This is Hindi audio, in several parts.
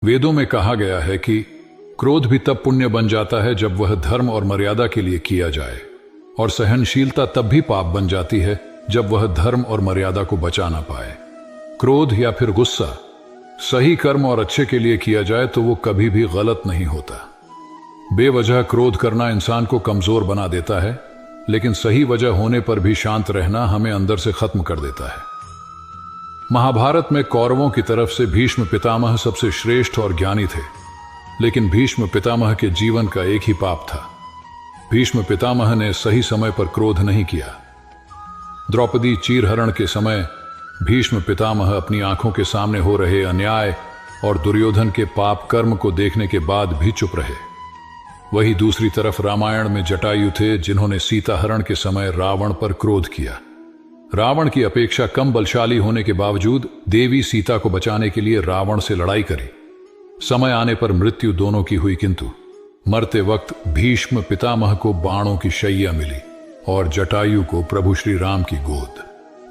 वेदों में कहा गया है कि क्रोध भी तब पुण्य बन जाता है जब वह धर्म और मर्यादा के लिए किया जाए, और सहनशीलता तब भी पाप बन जाती है जब वह धर्म और मर्यादा को बचा ना पाए। क्रोध या फिर गुस्सा सही कर्म और अच्छे के लिए किया जाए तो वो कभी भी गलत नहीं होता। बेवजह क्रोध करना इंसान को कमजोर बना देता है, लेकिन सही वजह होने पर भी शांत रहना हमें अंदर से खत्म कर देता है। महाभारत में कौरवों की तरफ से भीष्म पितामह सबसे श्रेष्ठ और ज्ञानी थे, लेकिन भीष्म पितामह के जीवन का एक ही पाप था। भीष्म पितामह ने सही समय पर क्रोध नहीं किया। द्रौपदी चीरहरण के समय भीष्म पितामह अपनी आंखों के सामने हो रहे अन्याय और दुर्योधन के पाप कर्म को देखने के बाद भी चुप रहे। वही दूसरी तरफ रामायण में जटायु थे, जिन्होंने सीता हरण के समय रावण पर क्रोध किया। रावण की अपेक्षा कम बलशाली होने के बावजूद देवी सीता को बचाने के लिए रावण से लड़ाई करी। समय आने पर मृत्यु दोनों की हुई, किंतु मरते वक्त भीष्म पितामह को बाणों की शैया मिली और जटायु को प्रभु श्री राम की गोद।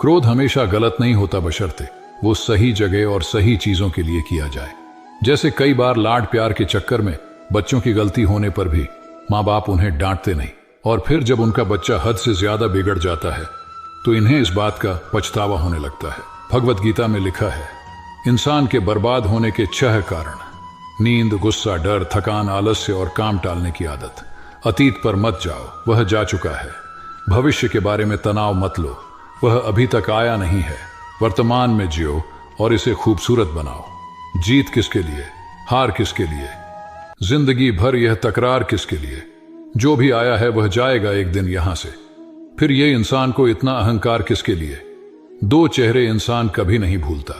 क्रोध हमेशा गलत नहीं होता, बशर्ते वो सही जगह और सही चीजों के लिए किया जाए। जैसे कई बार लाड प्यार के चक्कर में बच्चों की गलती होने पर भी माँ बाप उन्हें डांटते नहीं, और फिर जब उनका बच्चा हद से ज्यादा बिगड़ जाता है तो इन्हें इस बात का पछतावा होने लगता है। भगवत गीता में लिखा है, इंसान के बर्बाद होने के 6 कारण: नींद, गुस्सा, डर, थकान, आलस्य और काम टालने की आदत। अतीत पर मत जाओ, वह जा चुका है। भविष्य के बारे में तनाव मत लो, वह अभी तक आया नहीं है। वर्तमान में जियो और इसे खूबसूरत बनाओ। जीत किसके लिए, हार किसके लिए, जिंदगी भर यह तकरार किसके लिए? जो भी आया है वह जाएगा एक दिन यहां से। फिर ये इंसान को इतना अहंकार किसके लिए? 2 चेहरे इंसान कभी नहीं भूलता,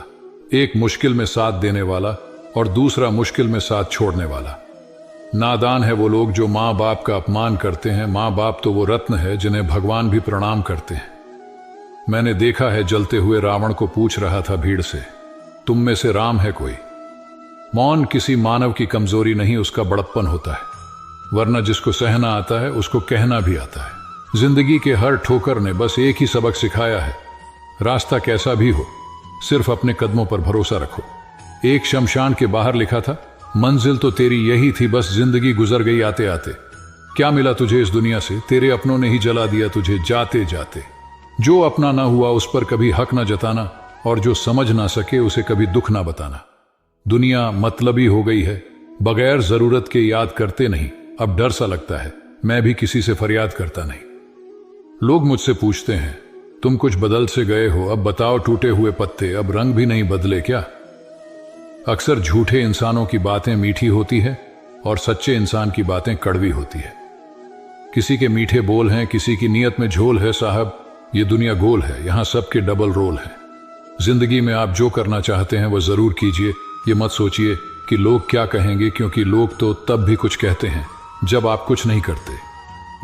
एक मुश्किल में साथ देने वाला और दूसरा मुश्किल में साथ छोड़ने वाला। नादान है वो लोग जो माँ बाप का अपमान करते हैं। माँ बाप तो वो रत्न है जिन्हें भगवान भी प्रणाम करते हैं। मैंने देखा है जलते हुए रावण को पूछ रहा था भीड़ से, तुम में से राम है कोई? मौन किसी मानव की कमजोरी नहीं, उसका बड़प्पन होता है। वरना जिसको सहना आता है उसको कहना भी आता है। जिंदगी के हर ठोकर ने बस एक ही सबक सिखाया है, रास्ता कैसा भी हो सिर्फ अपने कदमों पर भरोसा रखो। एक शमशान के बाहर लिखा था, मंजिल तो तेरी यही थी, बस जिंदगी गुजर गई आते आते। क्या मिला तुझे इस दुनिया से? तेरे अपनों ने ही जला दिया तुझे जाते जाते। जो अपना ना हुआ उस पर कभी हक ना जताना, और जो समझ ना सके उसे कभी दुख ना बताना। दुनिया मतलबी हो गई है, बगैर जरूरत के याद करते नहीं। अब डर सा लगता है, मैं भी किसी से फरियाद करता नहीं। लोग मुझसे पूछते हैं, तुम कुछ बदल से गए हो, अब बताओ टूटे हुए पत्ते अब रंग भी नहीं बदले क्या? अक्सर झूठे इंसानों की बातें मीठी होती है और सच्चे इंसान की बातें कड़वी होती है। किसी के मीठे बोल हैं, किसी की नीयत में झोल है। साहब, ये दुनिया गोल है, यहां सबके डबल रोल है। जिंदगी में आप जो करना चाहते हैं वह जरूर कीजिए। ये मत सोचिए कि लोग क्या कहेंगे, क्योंकि लोग तो तब भी कुछ कहते हैं जब आप कुछ नहीं करते।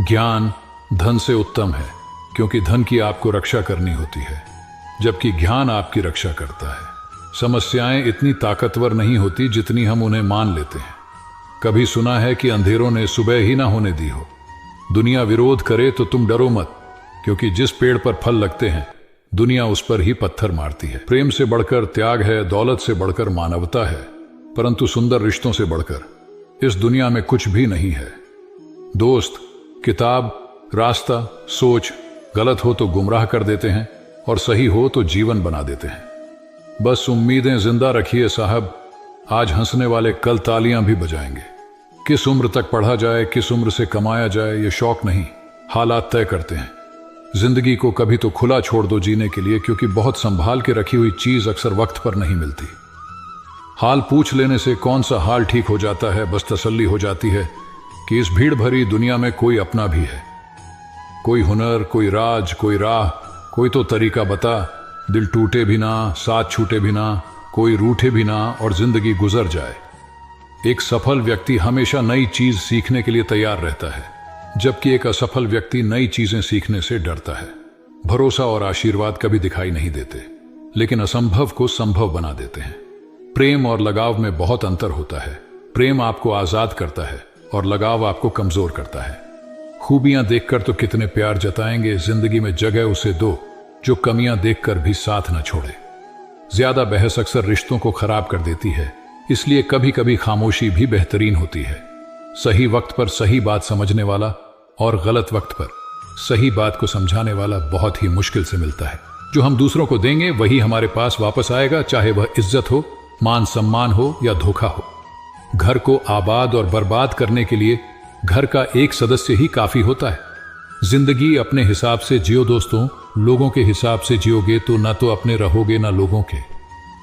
ज्ञान धन से उत्तम है, क्योंकि धन की आपको रक्षा करनी होती है, जबकि ज्ञान आपकी रक्षा करता है। समस्याएं इतनी ताकतवर नहीं होती जितनी हम उन्हें मान लेते हैं। कभी सुना है कि अंधेरों ने सुबह ही ना होने दी हो? दुनिया विरोध करे तो तुम डरो मत, क्योंकि जिस पेड़ पर फल लगते हैं दुनिया उस पर ही पत्थर मारती है। प्रेम से बढ़कर त्याग है, दौलत से बढ़कर मानवता है, परंतु सुंदर रिश्तों से बढ़कर इस दुनिया में कुछ भी नहीं है। दोस्त, किताब, रास्ता, सोच गलत हो तो गुमराह कर देते हैं और सही हो तो जीवन बना देते हैं। बस उम्मीदें जिंदा रखिए साहब, आज हंसने वाले कल तालियां भी बजाएंगे। किस उम्र तक पढ़ा जाए, किस उम्र से कमाया जाए, ये शौक नहीं, हालात तय करते हैं। जिंदगी को कभी तो खुला छोड़ दो जीने के लिए, क्योंकि बहुत संभाल के रखी हुई चीज अक्सर वक्त पर नहीं मिलती। हाल पूछ लेने से कौन सा हाल ठीक हो जाता है, बस तसल्ली हो जाती है कि इस भीड़ भरी दुनिया में कोई अपना भी है। कोई हुनर, कोई राज, कोई राह, कोई तो तरीका बता। दिल टूटे भी ना, साथ छूटे भी ना, कोई रूठे भी ना और जिंदगी गुजर जाए। एक सफल व्यक्ति हमेशा नई चीज सीखने के लिए तैयार रहता है, जबकि एक असफल व्यक्ति नई चीजें सीखने से डरता है। भरोसा और आशीर्वाद कभी दिखाई नहीं देते, लेकिन असंभव को संभव बना देते हैं। प्रेम और लगाव में बहुत अंतर होता है। प्रेम आपको आजाद करता है और लगाव आपको कमजोर करता है। खूबियां देखकर तो कितने प्यार जताएंगे, जिंदगी में जगह उसे दो जो कमियां देखकर भी साथ न छोड़े। ज्यादा बहस अक्सर रिश्तों को खराब कर देती है, इसलिए कभी कभी खामोशी भी बेहतरीन होती है। सही वक्त पर सही बात समझने वाला और गलत वक्त पर सही बात को समझाने वाला बहुत ही मुश्किल से मिलता है। जो हम दूसरों को देंगे वही हमारे पास वापस आएगा, चाहे वह इज्जत हो, मान सम्मान हो या धोखा हो। घर को आबाद और बर्बाद करने के लिए घर का एक सदस्य ही काफी होता है। जिंदगी अपने हिसाब से जियो दोस्तों, लोगों के हिसाब से जियोगे तो ना तो अपने रहोगे ना लोगों के।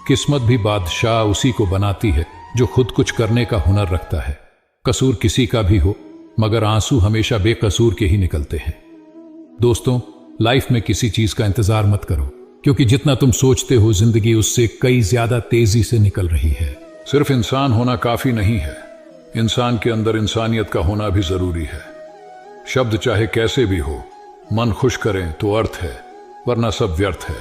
किस्मत भी बादशाह उसी को बनाती है जो खुद कुछ करने का हुनर रखता है। कसूर किसी का भी हो, मगर आंसू हमेशा बेकसूर के ही निकलते हैं। दोस्तों, लाइफ में किसी चीज का इंतजार मत करो, क्योंकि जितना तुम सोचते हो जिंदगी उससे कई ज्यादा तेजी से निकल रही है। सिर्फ इंसान होना काफी नहीं है, इंसान के अंदर इंसानियत का होना भी जरूरी है। शब्द चाहे कैसे भी हो, मन खुश करें तो अर्थ है, वरना सब व्यर्थ है।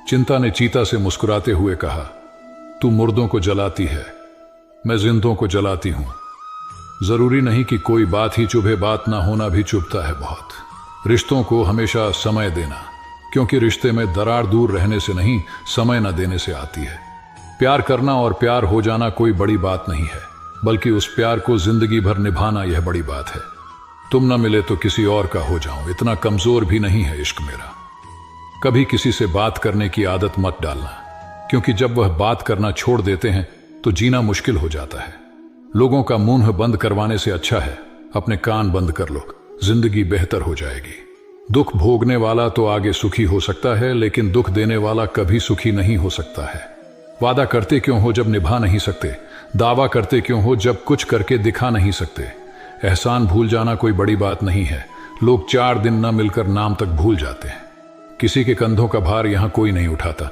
चिंता ने चीता से मुस्कुराते हुए कहा, तू मुर्दों को जलाती है, मैं जिंदों को जलाती हूं। जरूरी नहीं कि कोई बात ही चुभे, बात ना होना भी चुभता है बहुत। रिश्तों को हमेशा समय देना, क्योंकि रिश्ते में दरार दूर रहने से नहीं, समय न देने से आती है। प्यार करना और प्यार हो जाना कोई बड़ी बात नहीं है, बल्कि उस प्यार को जिंदगी भर निभाना यह बड़ी बात है। तुम न मिले तो किसी और का हो जाऊं, इतना कमजोर भी नहीं है इश्क मेरा। कभी किसी से बात करने की आदत मत डालना, क्योंकि जब वह बात करना छोड़ देते हैं तो जीना मुश्किल हो जाता है। लोगों का मुंह बंद करवाने से अच्छा है अपने कान बंद कर लो, जिंदगी बेहतर हो जाएगी। दुख भोगने वाला तो आगे सुखी हो सकता है, लेकिन दुख देने वाला कभी सुखी नहीं हो सकता है। वादा करते क्यों हो जब निभा नहीं सकते, दावा करते क्यों हो जब कुछ करके दिखा नहीं सकते। एहसान भूल जाना कोई बड़ी बात नहीं है, लोग 4 दिन न मिलकर नाम तक भूल जाते हैं। किसी के कंधों का भार यहां कोई नहीं उठाता,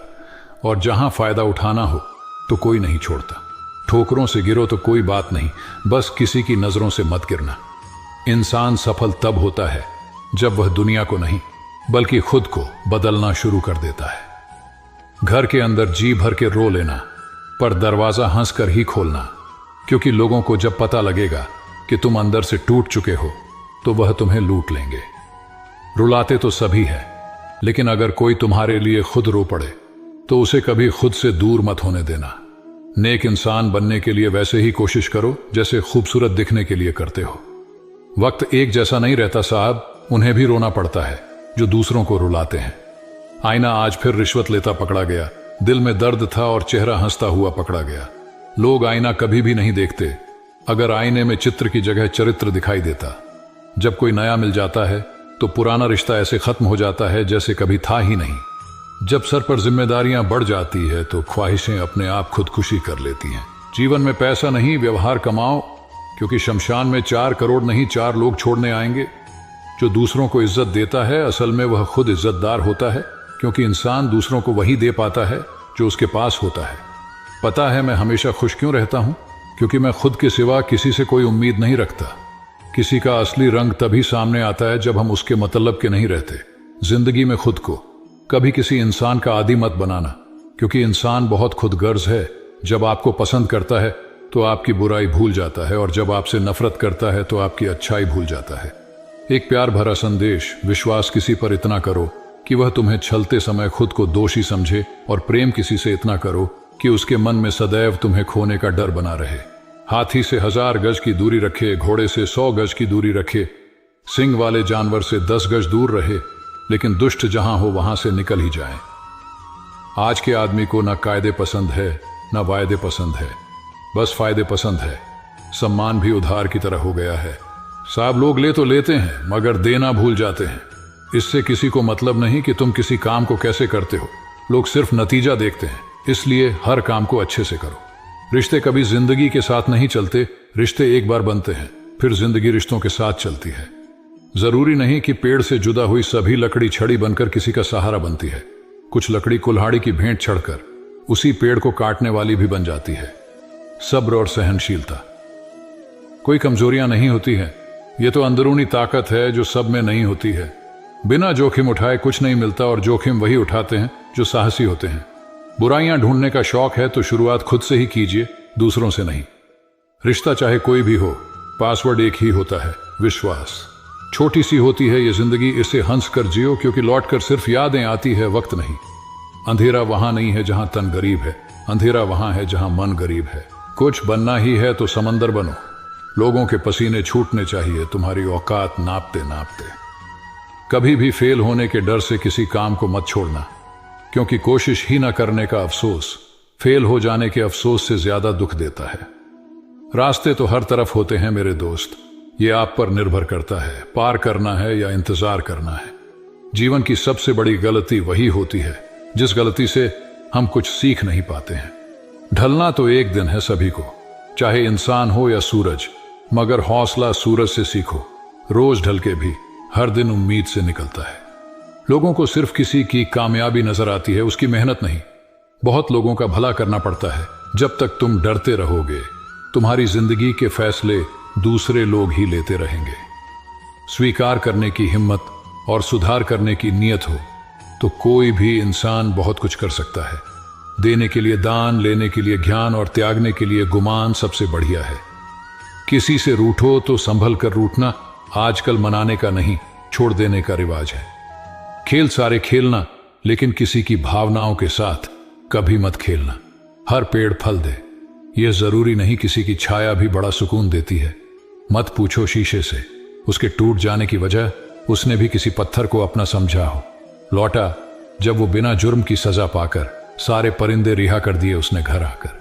और जहां फायदा उठाना हो तो कोई नहीं छोड़ता। ठोकरों से गिरो तो कोई बात नहीं, बस किसी की नजरों से मत गिरना। इंसान सफल तब होता है जब वह दुनिया को नहीं बल्कि खुद को बदलना शुरू कर देता है। घर के अंदर जी भर के रो लेना, पर दरवाजा हंसकर ही खोलना, क्योंकि लोगों को जब पता लगेगा कि तुम अंदर से टूट चुके हो तो वह तुम्हें लूट लेंगे। रुलाते तो सभी है, लेकिन अगर कोई तुम्हारे लिए खुद रो पड़े तो उसे कभी खुद से दूर मत होने देना। नेक इंसान बनने के लिए वैसे ही कोशिश करो जैसे खूबसूरत दिखने के लिए करते हो। वक्त एक जैसा नहीं रहता साहब, उन्हें भी रोना पड़ता है जो दूसरों को रुलाते हैं। आईना आज फिर रिश्वत लेता पकड़ा गया, दिल में दर्द था और चेहरा हंसता हुआ पकड़ा गया। लोग आईना कभी भी नहीं देखते, अगर आईने में चित्र की जगह चरित्र दिखाई देता। जब कोई नया मिल जाता है तो पुराना रिश्ता ऐसे खत्म हो जाता है जैसे कभी था ही नहीं। जब सर पर जिम्मेदारियां बढ़ जाती है तो ख्वाहिशें अपने आप खुदकुशी कर लेती हैं। जीवन में पैसा नहीं, व्यवहार कमाओ, क्योंकि शमशान में 4 करोड़ नहीं 4 लोग छोड़ने आएंगे। जो दूसरों को इज्जत देता है असल में वह खुद इज्जतदार होता है, क्योंकि इंसान दूसरों को वही दे पाता है जो उसके पास होता है। पता है मैं हमेशा खुश क्यों रहता हूं? क्योंकि मैं खुद के सिवा किसी से कोई उम्मीद नहीं रखता। किसी का असली रंग तभी सामने आता है जब हम उसके मतलब के नहीं रहते। जिंदगी में खुद को कभी किसी इंसान का आदी मत बनाना, क्योंकि इंसान बहुत खुदगर्ज है। जब आपको पसंद करता है तो आपकी बुराई भूल जाता है, और जब आपसे नफरत करता है तो आपकी अच्छाई भूल जाता है। एक प्यार भरा संदेश, विश्वास किसी पर इतना करो कि वह तुम्हें छलते समय खुद को दोषी समझे, और प्रेम किसी से इतना करो कि उसके मन में सदैव तुम्हें खोने का डर बना रहे। हाथी से 1000 गज की दूरी रखे, घोड़े से 100 गज की दूरी रखे, सिंग वाले जानवर से 10 गज दूर रहे, लेकिन दुष्ट जहां हो वहां से निकल ही जाए। आज के आदमी को ना कायदे पसंद है ना वायदे पसंद है, बस फायदे पसंद है। सम्मान भी उधार की तरह हो गया है साहब। लोग ले तो लेते हैं मगर देना भूल जाते हैं। इससे किसी को मतलब नहीं कि तुम किसी काम को कैसे करते हो, लोग सिर्फ नतीजा देखते हैं। इसलिए हर काम को अच्छे से करो। रिश्ते कभी जिंदगी के साथ नहीं चलते, रिश्ते एक बार बनते हैं, फिर जिंदगी रिश्तों के साथ चलती है। जरूरी नहीं कि पेड़ से जुदा हुई सभी लकड़ी छड़ी बनकर किसी का सहारा बनती है। कुछ लकड़ी कुल्हाड़ी की भेंट चढ़कर उसी पेड़ को काटने वाली भी बन जाती है। सब्र और सहनशीलता कोई कमजोरियां नहीं होती है, ये तो अंदरूनी ताकत है जो सब में नहीं होती है। बिना जोखिम उठाए कुछ नहीं मिलता, और जोखिम वही उठाते हैं जो साहसी होते हैं। बुराइयां ढूंढने का शौक है तो शुरुआत खुद से ही कीजिए, दूसरों से नहीं। रिश्ता चाहे कोई भी हो, पासवर्ड एक ही होता है, विश्वास। छोटी सी होती है ये जिंदगी, इसे हंस कर जियो, क्योंकि लौट कर सिर्फ यादें आती है, वक्त नहीं। अंधेरा वहां नहीं है जहां तन गरीब है, अंधेरा वहां है जहां मन गरीब है। कुछ बनना ही है तो समंदर बनो। लोगों के पसीने छूटने चाहिए तुम्हारी औकात नापते नापते। कभी भी फेल होने के डर से किसी काम को मत छोड़ना, क्योंकि कोशिश ही ना करने का अफसोस फेल हो जाने के अफसोस से ज्यादा दुख देता है। रास्ते तो हर तरफ होते हैं मेरे दोस्त, ये आप पर निर्भर करता है पार करना है या इंतजार करना है। जीवन की सबसे बड़ी गलती वही होती है जिस गलती से हम कुछ सीख नहीं पाते हैं। ढलना तो एक दिन है सभी को, चाहे इंसान हो या सूरज, मगर हौसला सूरज से सीखो। रोज ढल के भी हर दिन उम्मीद से निकलता है। लोगों को सिर्फ किसी की कामयाबी नजर आती है, उसकी मेहनत नहीं। बहुत लोगों का भला करना पड़ता है। जब तक तुम डरते रहोगे तुम्हारी जिंदगी के फैसले दूसरे लोग ही लेते रहेंगे। स्वीकार करने की हिम्मत और सुधार करने की नीयत हो तो कोई भी इंसान बहुत कुछ कर सकता है। देने के लिए दान, लेने के लिए ज्ञान और त्यागने के लिए गुमान सबसे बढ़िया है। किसी से रूठो तो संभल कर रूठना आजकल मनाने का नहीं, छोड़ देने का रिवाज है। खेल सारे खेलना, लेकिन किसी की भावनाओं के साथ कभी मत खेलना। हर पेड़ फल दे, यह जरूरी नहीं किसी की छाया भी बड़ा सुकून देती है। मत पूछो शीशे से उसके टूट जाने की वजह, उसने भी किसी पत्थर को अपना समझा हो। लौटा जब वो बिना जुर्म की सजा पाकर सारे परिंदे रिहा कर दिए उसने घर आकर।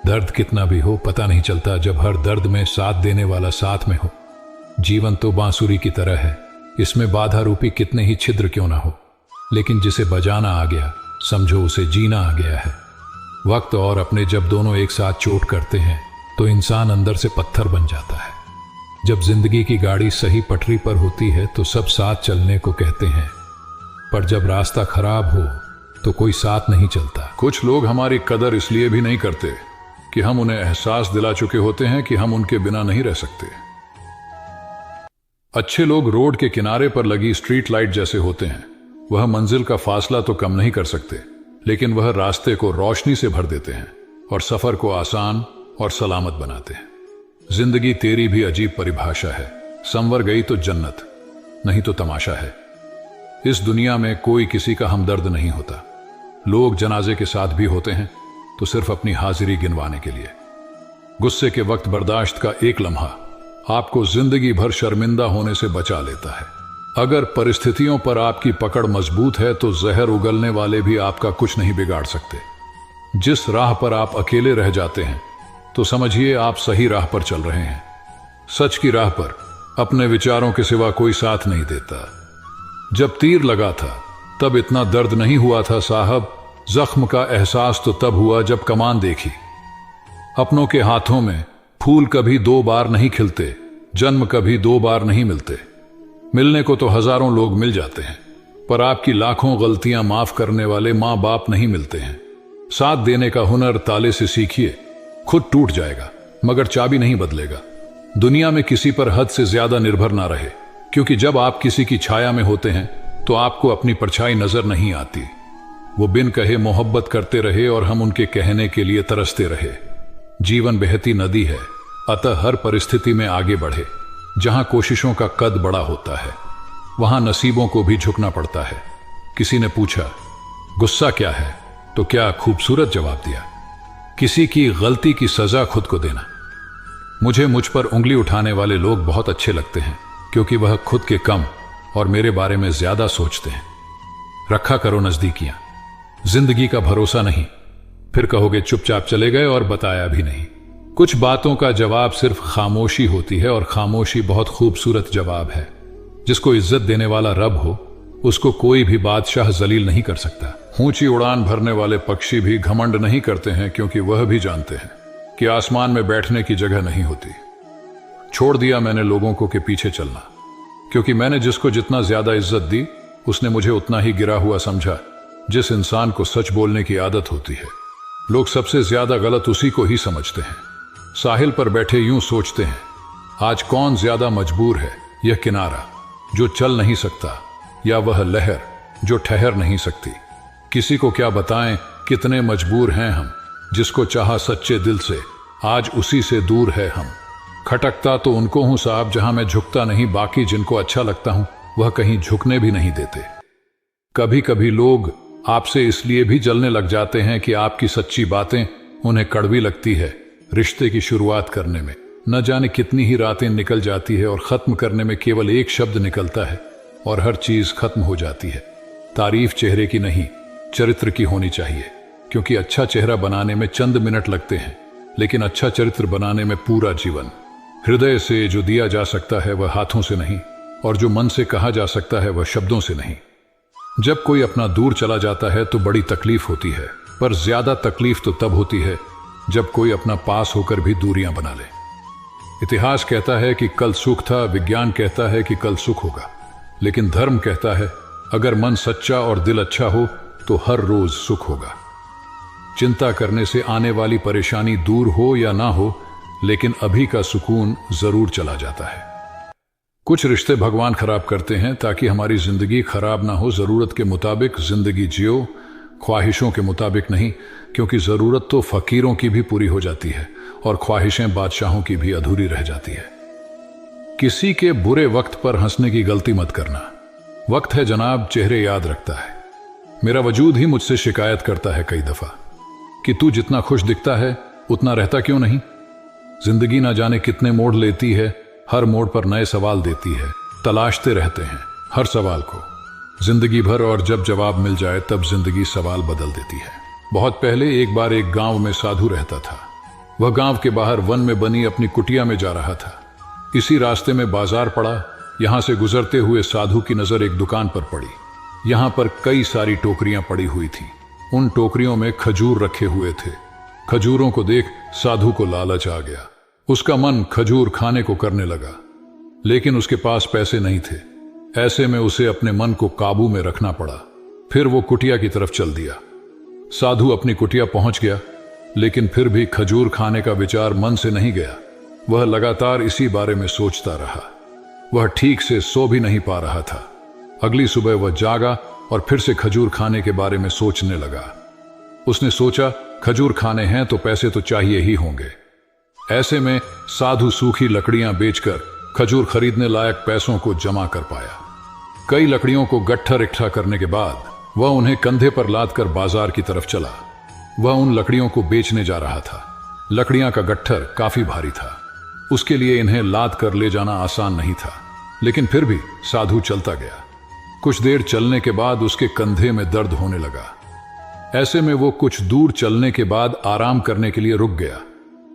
दर्द कितना भी हो पता नहीं चलता जब हर दर्द में साथ देने वाला साथ में हो। जीवन तो बांसुरी की तरह है, इसमें बाधा रूपी कितने ही छिद्र क्यों ना हो, लेकिन जिसे बजाना आ गया समझो उसे जीना आ गया है। वक्त और अपने जब दोनों एक साथ चोट करते हैं तो इंसान अंदर से पत्थर बन जाता है। जब जिंदगी की गाड़ी सही पटरी पर होती है तो सब साथ चलने को कहते हैं, पर जब रास्ता खराब हो तो कोई साथ नहीं चलता। कुछ लोग हमारी कदर इसलिए भी नहीं करते कि हम उन्हें एहसास दिला चुके होते हैं कि हम उनके बिना नहीं रह सकते। अच्छे लोग रोड के किनारे पर लगी स्ट्रीट लाइट जैसे होते हैं। वह मंजिल का फासला तो कम नहीं कर सकते, लेकिन वह रास्ते को रोशनी से भर देते हैं और सफर को आसान और सलामत बनाते हैं। जिंदगी तेरी भी अजीब परिभाषा है, संवर गई तो जन्नत, नहीं तो तमाशा है। इस दुनिया में कोई किसी का हमदर्द नहीं होता। लोग जनाजे के साथ भी होते हैं तो सिर्फ अपनी हाजिरी गिनवाने के लिए। गुस्से के वक्त बर्दाश्त का एक लम्हा आपको जिंदगी भर शर्मिंदा होने से बचा लेता है। अगर परिस्थितियों पर आपकी पकड़ मजबूत है तो जहर उगलने वाले भी आपका कुछ नहीं बिगाड़ सकते। जिस राह पर आप अकेले रह जाते हैं तो समझिए आप सही राह पर चल रहे हैं। सच की राह पर अपने विचारों के सिवा कोई साथ नहीं देता। जब तीर लगा था तब इतना दर्द नहीं हुआ था साहब, जख्म का एहसास तो तब हुआ जब कमान देखी। अपनों के हाथों में फूल कभी दो बार नहीं खिलते, जन्म कभी दो बार नहीं मिलते। मिलने को तो हजारों लोग मिल जाते हैं, पर आपकी लाखों गलतियां माफ करने वाले मां बाप नहीं मिलते हैं। साथ देने का हुनर ताले से सीखिए, खुद टूट जाएगा मगर चाबी नहीं बदलेगा। दुनिया में किसी पर हद से ज्यादा निर्भर ना रहे, क्योंकि जब आप किसी की छाया में होते हैं तो आपको अपनी परछाई नजर नहीं आती। वो बिन कहे मोहब्बत करते रहे और हम उनके कहने के लिए तरसते रहे। जीवन बहती नदी है, अतः हर परिस्थिति में आगे बढ़े। जहां कोशिशों का कद बड़ा होता है वहां नसीबों को भी झुकना पड़ता है। किसी ने पूछा गुस्सा क्या है, तो क्या खूबसूरत जवाब दिया, किसी की गलती की सजा खुद को देना। मुझ पर उंगली उठाने वाले लोग बहुत अच्छे लगते हैं, क्योंकि वह खुद के कम और मेरे बारे में ज्यादा सोचते हैं। रखा करो नजदीकियां, जिंदगी का भरोसा नहीं, फिर कहोगे चुपचाप चले गए और बताया भी नहीं। कुछ बातों का जवाब सिर्फ खामोशी होती है, और खामोशी बहुत खूबसूरत जवाब है। जिसको इज्जत देने वाला रब हो उसको कोई भी बादशाह जलील नहीं कर सकता। ऊंची उड़ान भरने वाले पक्षी भी घमंड नहीं करते हैं, क्योंकि वह भी जानते हैं कि आसमान में बैठने की जगह नहीं होती। छोड़ दिया मैंने लोगों को के पीछे चलना, क्योंकि मैंने जिसको जितना ज्यादा इज्जत दी उसने मुझे उतना ही गिरा हुआ समझा। जिस इंसान को सच बोलने की आदत होती है लोग सबसे ज्यादा गलत उसी को ही समझते हैं। साहिल पर बैठे यूं सोचते हैं, आज कौन ज्यादा मजबूर है, यह किनारा जो चल नहीं सकता या वह लहर जो ठहर नहीं सकती। किसी को क्या बताएं कितने मजबूर हैं हम, जिसको चाहा सच्चे दिल से आज उसी से दूर है हम। खटकता तो उनको हूं साहब जहां मैं झुकता नहीं, बाकी जिनको अच्छा लगता हूं वह कहीं झुकने भी नहीं देते। कभी कभी लोग आपसे इसलिए भी जलने लग जाते हैं कि आपकी सच्ची बातें उन्हें कड़वी लगती है। रिश्ते की शुरुआत करने में न जाने कितनी ही रातें निकल जाती है और खत्म करने में केवल एक शब्द निकलता है और हर चीज खत्म हो जाती है। तारीफ चेहरे की नहीं, चरित्र की होनी चाहिए, क्योंकि अच्छा चेहरा बनाने में चंद मिनट लगते हैं, लेकिन अच्छा चरित्र बनाने में पूरा जीवन। हृदय से जो दिया जा सकता है वह हाथों से नहीं, और जो मन से कहा जा सकता है वह शब्दों से नहीं। जब कोई अपना दूर चला जाता है तो बड़ी तकलीफ होती है, पर ज्यादा तकलीफ तो तब होती है जब कोई अपना पास होकर भी दूरियां बना ले। इतिहास कहता है कि कल सुख था, विज्ञान कहता है कि कल सुख होगा, लेकिन धर्म कहता है अगर मन सच्चा और दिल अच्छा हो तो हर रोज सुख होगा। चिंता करने से आने वाली परेशानी दूर हो या ना हो, लेकिन अभी का सुकून जरूर चला जाता है। कुछ रिश्ते भगवान खराब करते हैं ताकि हमारी जिंदगी खराब ना हो। जरूरत के मुताबिक जिंदगी जियो, ख्वाहिशों के मुताबिक नहीं, क्योंकि जरूरत तो फकीरों की भी पूरी हो जाती है और ख्वाहिशें बादशाहों की भी अधूरी रह जाती है। किसी के बुरे वक्त पर हंसने की गलती मत करना। वक्त है जनाब, चेहरे याद रखता है। मेरा वजूद ही मुझसे शिकायत करता है कई दफा कि तू जितना खुश दिखता है उतना रहता क्यों नहीं। जिंदगी ना जाने कितने मोड़ लेती है, हर मोड़ पर नए सवाल देती है। तलाशते रहते हैं हर सवाल को जिंदगी भर, और जब जवाब मिल जाए तब जिंदगी सवाल बदल देती है। बहुत पहले एक बार एक गांव में साधु रहता था। वह गांव के बाहर वन में बनी अपनी कुटिया में जा रहा था। इसी रास्ते में बाजार पड़ा। यहां से गुजरते हुए साधु की नजर एक दुकान पर पड़ी। यहां पर कई सारी टोकरियां पड़ी हुई थी। उन टोकरियों में खजूर रखे हुए थे। खजूरों को देख साधु को लालच आ गया। उसका मन खजूर खाने को करने लगा, लेकिन उसके पास पैसे नहीं थे। ऐसे में उसे अपने मन को काबू में रखना पड़ा। फिर वो कुटिया की तरफ चल दिया। साधु अपनी कुटिया पहुंच गया, लेकिन फिर भी खजूर खाने का विचार मन से नहीं गया। वह लगातार इसी बारे में सोचता रहा। वह ठीक से सो भी नहीं पा रहा था। अगली सुबह वह जागा और फिर से खजूर खाने के बारे में सोचने लगा। उसने सोचा खजूर खाने हैं तो पैसे तो चाहिए ही होंगे। ऐसे में साधु सूखी लकड़ियां बेचकर खजूर खरीदने लायक पैसों को जमा कर पाया। कई लकड़ियों को गट्ठर इकट्ठा करने के बाद वह उन्हें कंधे पर लादकर बाजार की तरफ चला। वह उन लकड़ियों को बेचने जा रहा था। लकड़ियां का गट्ठर काफी भारी था। उसके लिए इन्हें लाद कर ले जाना आसान नहीं था, लेकिन फिर भी साधु चलता गया। कुछ देर चलने के बाद उसके कंधे में दर्द होने लगा। ऐसे में वो कुछ दूर चलने के बाद आराम करने के लिए रुक गया।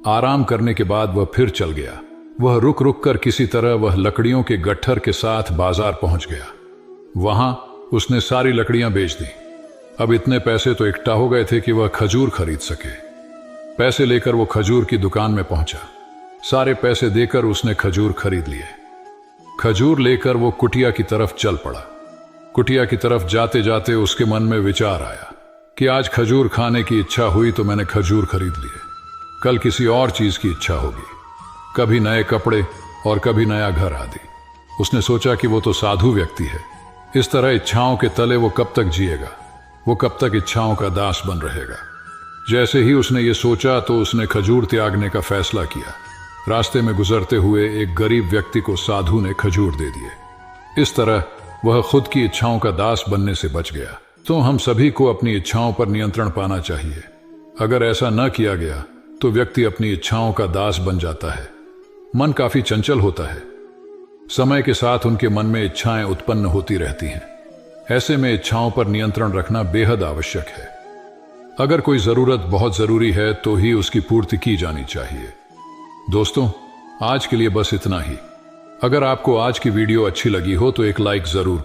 आराम करने के बाद वह फिर चल गया। वह रुक रुक कर किसी तरह वह लकड़ियों के गट्ठर के साथ बाजार पहुंच गया। वहां उसने सारी लकड़ियां बेच दी। अब इतने पैसे तो इकट्ठा हो गए थे कि वह खजूर खरीद सके। पैसे लेकर वो खजूर की दुकान में पहुंचा। सारे पैसे देकर उसने खजूर खरीद लिए। खजूर लेकर वो कुटिया की तरफ चल पड़ा। कुटिया की तरफ जाते जाते उसके मन में विचार आया कि आज खजूर खाने की इच्छा हुई तो मैंने खजूर खरीद लिए। कल किसी और चीज की इच्छा होगी, कभी नए कपड़े और कभी नया घर आदि। उसने सोचा कि वो तो साधु व्यक्ति है। इस तरह इच्छाओं के तले वो कब तक जिएगा, वो कब तक इच्छाओं का दास बन रहेगा। जैसे ही उसने ये सोचा तो उसने खजूर त्यागने का फैसला किया। रास्ते में गुजरते हुए एक गरीब व्यक्ति को साधु ने खजूर दे दिए। इस तरह वह खुद की इच्छाओं का दास बनने से बच गया। तो हम सभी को अपनी इच्छाओं पर नियंत्रण पाना चाहिए। अगर ऐसा न किया गया तो व्यक्ति अपनी इच्छाओं का दास बन जाता है। मन काफी चंचल होता है। समय के साथ उनके मन में इच्छाएं उत्पन्न होती रहती हैं। ऐसे में इच्छाओं पर नियंत्रण रखना बेहद आवश्यक है। अगर कोई जरूरत बहुत जरूरी है तो ही उसकी पूर्ति की जानी चाहिए। दोस्तों, आज के लिए बस इतना ही। अगर आपको आज की वीडियो अच्छी लगी हो तो एक लाइक जरूर